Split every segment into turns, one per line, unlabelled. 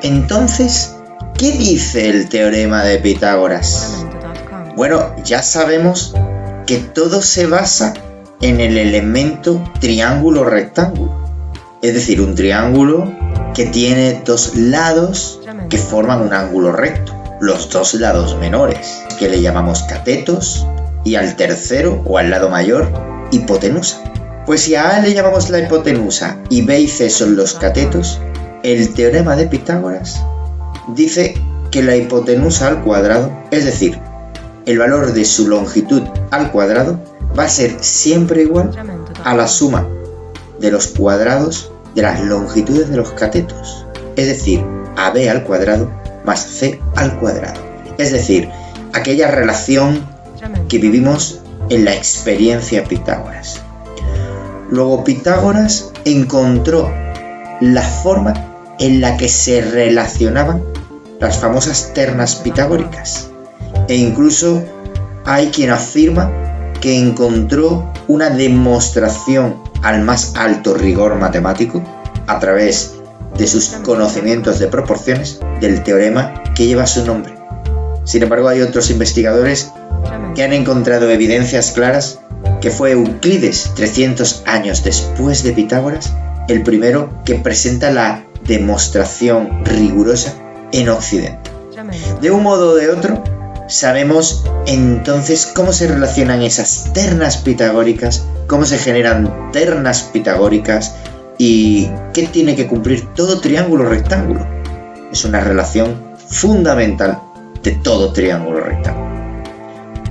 Entonces, ¿qué dice el teorema de Pitágoras? Bueno, ya sabemos que todo se basa en el elemento triángulo-rectángulo. Es decir, un triángulo que tiene dos lados que forman un ángulo recto. Los dos lados menores, que le llamamos catetos, y al tercero, o al lado mayor, hipotenusa. Pues si a A le llamamos la hipotenusa y B y C son los catetos, el teorema de Pitágoras dice que la hipotenusa al cuadrado, es decir, el valor de su longitud al cuadrado, va a ser siempre igual a la suma de los cuadrados de las longitudes de los catetos, es decir, AB al cuadrado más C al cuadrado. Es decir, aquella relación que vivimos en la experiencia Pitágoras. Luego Pitágoras encontró la forma en la que se relacionaban las famosas ternas pitagóricas, e incluso hay quien afirma que encontró una demostración al más alto rigor matemático a través de sus conocimientos de proporciones del teorema que lleva su nombre. Sin embargo, hay otros investigadores que han encontrado evidencias claras que fue Euclides, 300 años después de Pitágoras, el primero que presenta la demostración rigurosa en Occidente. De un modo o de otro, sabemos entonces cómo se relacionan esas ternas pitagóricas, cómo se generan ternas pitagóricas y qué tiene que cumplir todo triángulo rectángulo. Es una relación fundamental de todo triángulo rectángulo.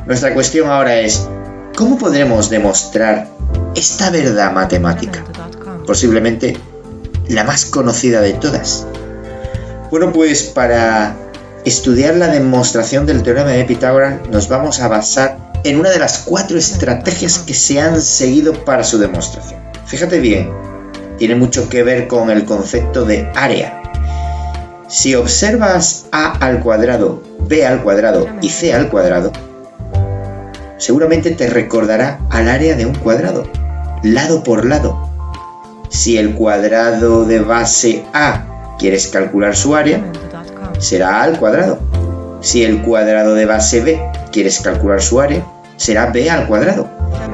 Nuestra cuestión ahora es, ¿cómo podremos demostrar esta verdad matemática? Posiblemente la más conocida de todas. Bueno, pues para estudiar la demostración del teorema de Pitágoras nos vamos a basar en una de las 4 estrategias que se han seguido para su demostración. Fíjate bien, tiene mucho que ver con el concepto de área. Si observas A al cuadrado, B al cuadrado y C al cuadrado, seguramente te recordará al área de un cuadrado, lado por lado. Si el cuadrado de base A quieres calcular su área, será A al cuadrado. Si el cuadrado de base B quieres calcular su área, será B al cuadrado.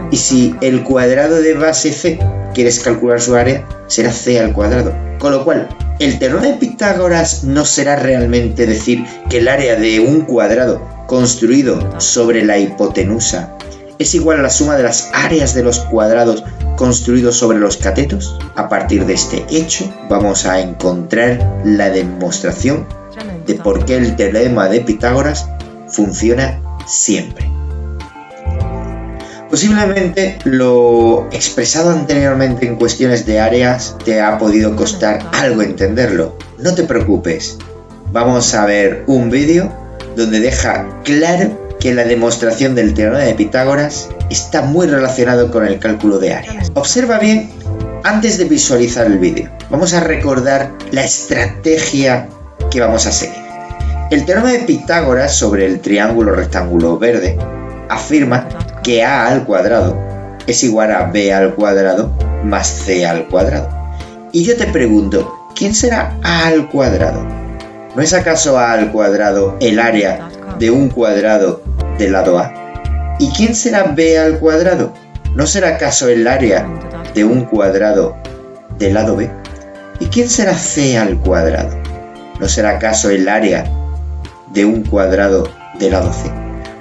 Y si el cuadrado de base C quieres calcular su área, será C al cuadrado. Con lo cual, el teorema de Pitágoras no será realmente decir que el área de un cuadrado construido sobre la hipotenusa es igual a la suma de las áreas de los cuadrados construidos sobre los catetos. A partir de este hecho, vamos a encontrar la demostración de por qué el teorema de Pitágoras funciona siempre. Posiblemente lo expresado anteriormente en cuestiones de áreas te ha podido costar algo entenderlo. No te preocupes, vamos a ver un vídeo donde deja claro que la demostración del teorema de Pitágoras está muy relacionado con el cálculo de áreas. Observa bien antes de visualizar el vídeo. Vamos a recordar la estrategia que vamos a seguir. El teorema de Pitágoras sobre el triángulo rectángulo verde afirma que A al cuadrado es igual a B al cuadrado más C al cuadrado. Y yo te pregunto, ¿quién será A al cuadrado? ¿No es acaso A al cuadrado el área de un cuadrado del lado A? ¿Y quién será B al cuadrado? ¿No será acaso el área de un cuadrado del lado B? ¿Y quién será C al cuadrado? ¿No será acaso el área de un cuadrado del lado C?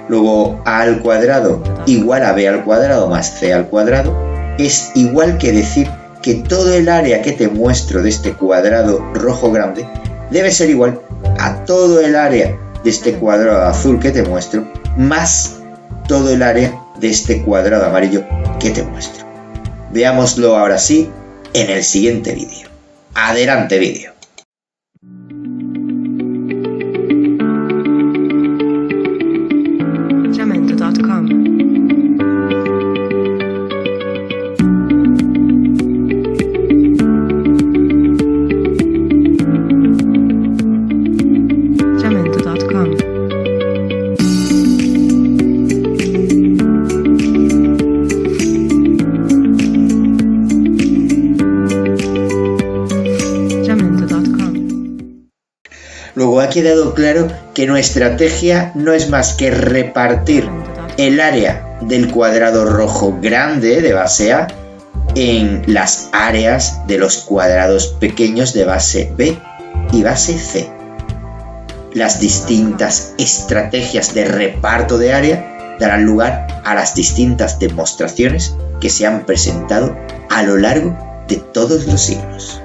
Luego, A al cuadrado igual a B al cuadrado más C al cuadrado es igual que decir que todo el área que te muestro de este cuadrado rojo grande debe ser igual a todo el área de este cuadrado azul que te muestro más todo el área de este cuadrado amarillo que te muestro. Veámoslo ahora sí en el siguiente vídeo. Adelante vídeo.
Jamendo.com
Luego ha quedado claro que nuestra estrategia no es más que repartir el área del cuadrado rojo grande de base A en las áreas de los cuadrados pequeños de base B y base C. Las distintas estrategias de reparto de área darán lugar a las distintas demostraciones que se han presentado a lo largo de todos los siglos.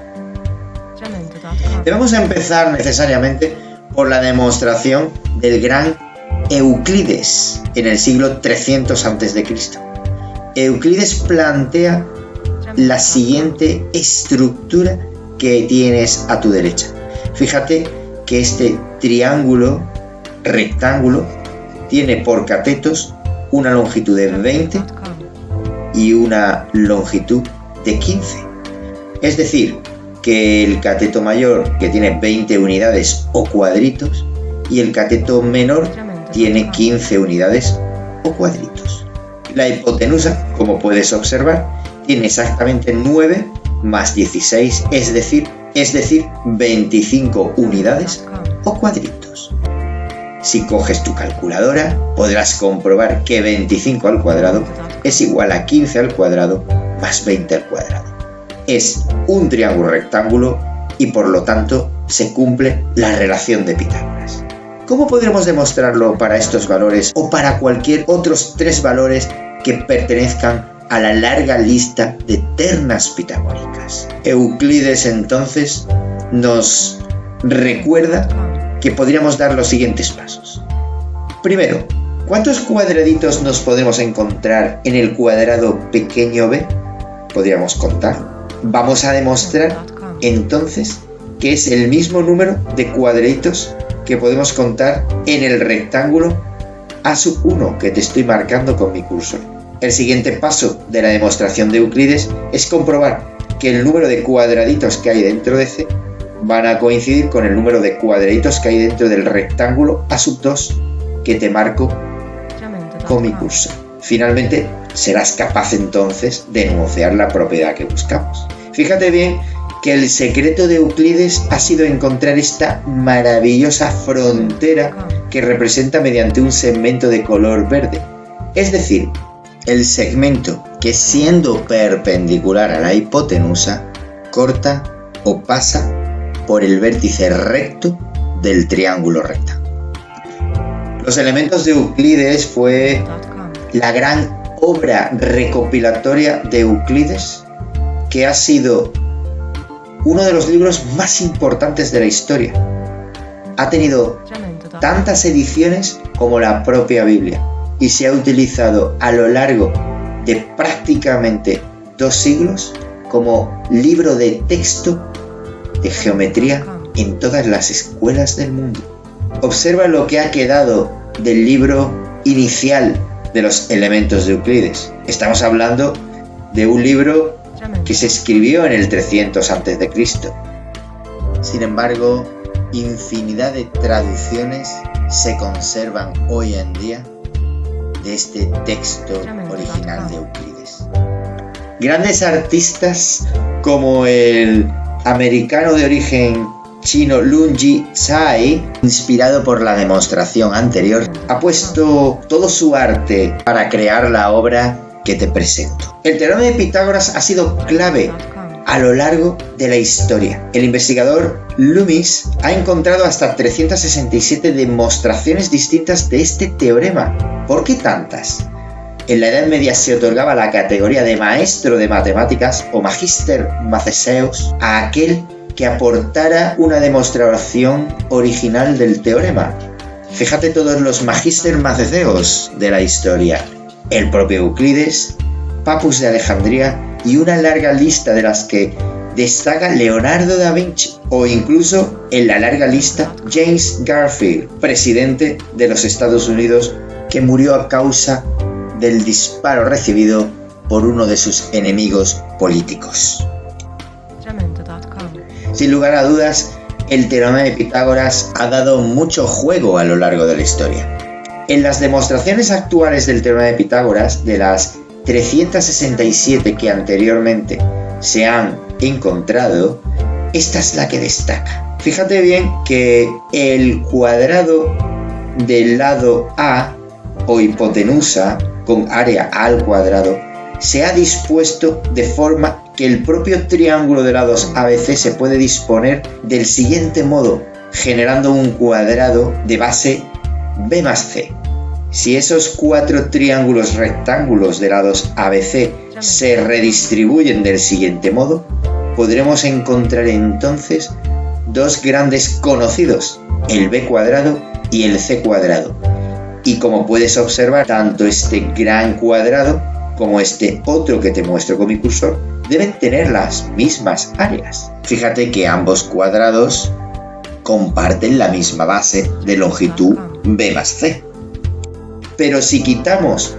Debemos empezar necesariamente por la demostración del gran Euclides en el siglo 300 a.C. Euclides plantea la siguiente estructura que tienes a tu derecha. Fíjate que este triángulo rectángulo tiene por catetos una longitud de 20 y una longitud de 15. Es decir, que el cateto mayor, que tiene 20 unidades o cuadritos, y el cateto menor tiene 15 unidades o cuadritos. La hipotenusa, como puedes observar, tiene exactamente 9 más 16, es decir, 25 unidades o cuadritos. Si coges tu calculadora, podrás comprobar que 25 al cuadrado es igual a 15 al cuadrado más 20 al cuadrado. Es un triángulo rectángulo y por lo tanto se cumple la relación de Pitágoras. ¿Cómo podremos demostrarlo para estos valores o para cualquier otros 3 valores que pertenezcan a la larga lista de ternas pitagóricas? Euclides entonces nos recuerda que podríamos dar los siguientes pasos. Primero, ¿cuántos cuadraditos nos podemos encontrar en el cuadrado pequeño b? Podríamos contar. Vamos a demostrar entonces que es el mismo número de cuadraditos que podemos contar en el rectángulo A1 que te estoy marcando con mi cursor. El siguiente paso de la demostración de Euclides es comprobar que el número de cuadraditos que hay dentro de C van a coincidir con el número de cuadraditos que hay dentro del rectángulo A2 que te marco con mi cursor. Finalmente, serás capaz entonces de enunciar la propiedad que buscamos. Fíjate bien que el secreto de Euclides ha sido encontrar esta maravillosa frontera que representa mediante un segmento de color verde. Es decir, el segmento que siendo perpendicular a la hipotenusa corta o pasa por el vértice recto del triángulo rectángulo. Los elementos de Euclides fue la gran obra recopilatoria de Euclides, que ha sido uno de los libros más importantes de la historia. Ha tenido tantas ediciones como la propia Biblia y se ha utilizado a lo largo de prácticamente 2 siglos como libro de texto de geometría en todas las escuelas del mundo. Observa lo que ha quedado del libro inicial de los elementos de Euclides. Estamos hablando de un libro que se escribió en el 300 a.C. Sin embargo, infinidad de traducciones se conservan hoy en día de este texto original de Euclides. Grandes artistas como el americano de origen chino Lun Ji Tsai, inspirado por la demostración anterior, ha puesto todo su arte para crear la obra que te presento. El teorema de Pitágoras ha sido clave a lo largo de la historia. El investigador Loomis ha encontrado hasta 367 demostraciones distintas de este teorema. ¿Por qué tantas? En la Edad Media se otorgaba la categoría de maestro de matemáticas o magister matheseus a aquel que aportara una demostración original del teorema. Fíjate todos los magister matheseus de la historia. El propio Euclides, Papus de Alejandría y una larga lista de las que destaca Leonardo da Vinci, o incluso en la larga lista James Garfield, presidente de los Estados Unidos, que murió a causa del disparo recibido por uno de sus enemigos políticos. Sin lugar a dudas, el teorema de Pitágoras ha dado mucho juego a lo largo de la historia. En las demostraciones actuales del teorema de Pitágoras, de las 367 que anteriormente se han encontrado, esta es la que destaca. Fíjate bien que el cuadrado del lado A o hipotenusa con área al cuadrado se ha dispuesto de forma que el propio triángulo de lados ABC se puede disponer del siguiente modo, generando un cuadrado de base B más C. Si esos 4 triángulos rectángulos de lados ABC se redistribuyen del siguiente modo, podremos encontrar entonces dos grandes conocidos, el B cuadrado y el C cuadrado. Y como puedes observar, tanto este gran cuadrado como este otro que te muestro con mi cursor deben tener las mismas áreas. Fíjate que ambos cuadrados comparten la misma base de longitud B más C. Pero si quitamos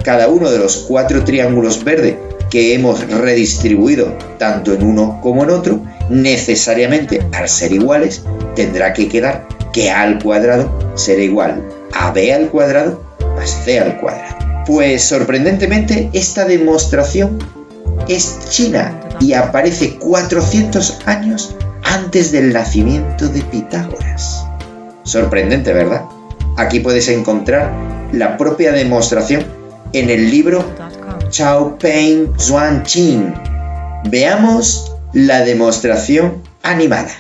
cada uno de los 4 triángulos verdes que hemos redistribuido tanto en uno como en otro, necesariamente al ser iguales tendrá que quedar que A al cuadrado será igual a B al cuadrado más C al cuadrado. Pues sorprendentemente esta demostración es china y aparece 400 años antes del nacimiento de Pitágoras. Sorprendente, ¿verdad? Aquí puedes encontrar la propia demostración en el libro Chao Peng Zhuang Qin. Veamos la demostración animada.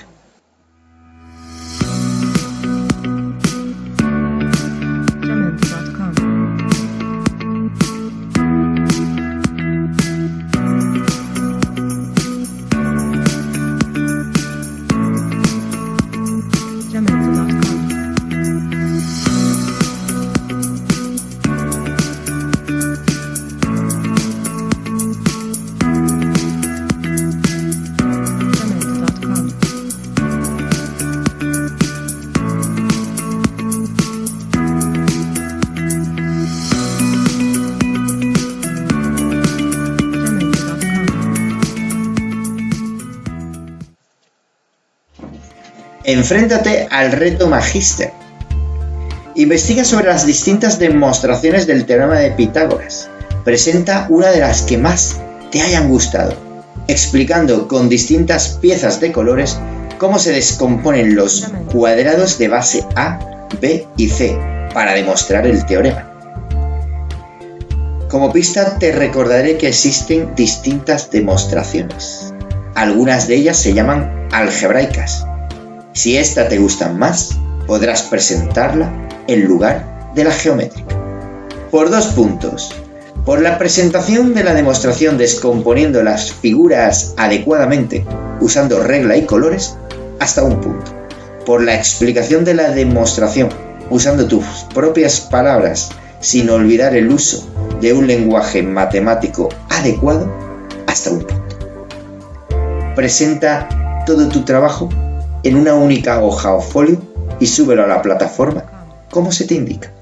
Enfréntate al reto Magíster. Investiga sobre las distintas demostraciones del teorema de Pitágoras. Presenta una de las que más te hayan gustado, explicando con distintas piezas de colores cómo se descomponen los cuadrados de base A, B y C para demostrar el teorema. Como pista te recordaré que existen distintas demostraciones. Algunas de ellas se llaman algebraicas. Si esta te gusta más, podrás presentarla en lugar de la geométrica. Por 2 puntos. Por la presentación de la demostración descomponiendo las figuras adecuadamente usando regla y colores, hasta 1 punto. Por la explicación de la demostración usando tus propias palabras sin olvidar el uso de un lenguaje matemático adecuado, hasta 1 punto. Presenta todo tu trabajo en una única hoja o folio y súbelo a la plataforma como se te indica.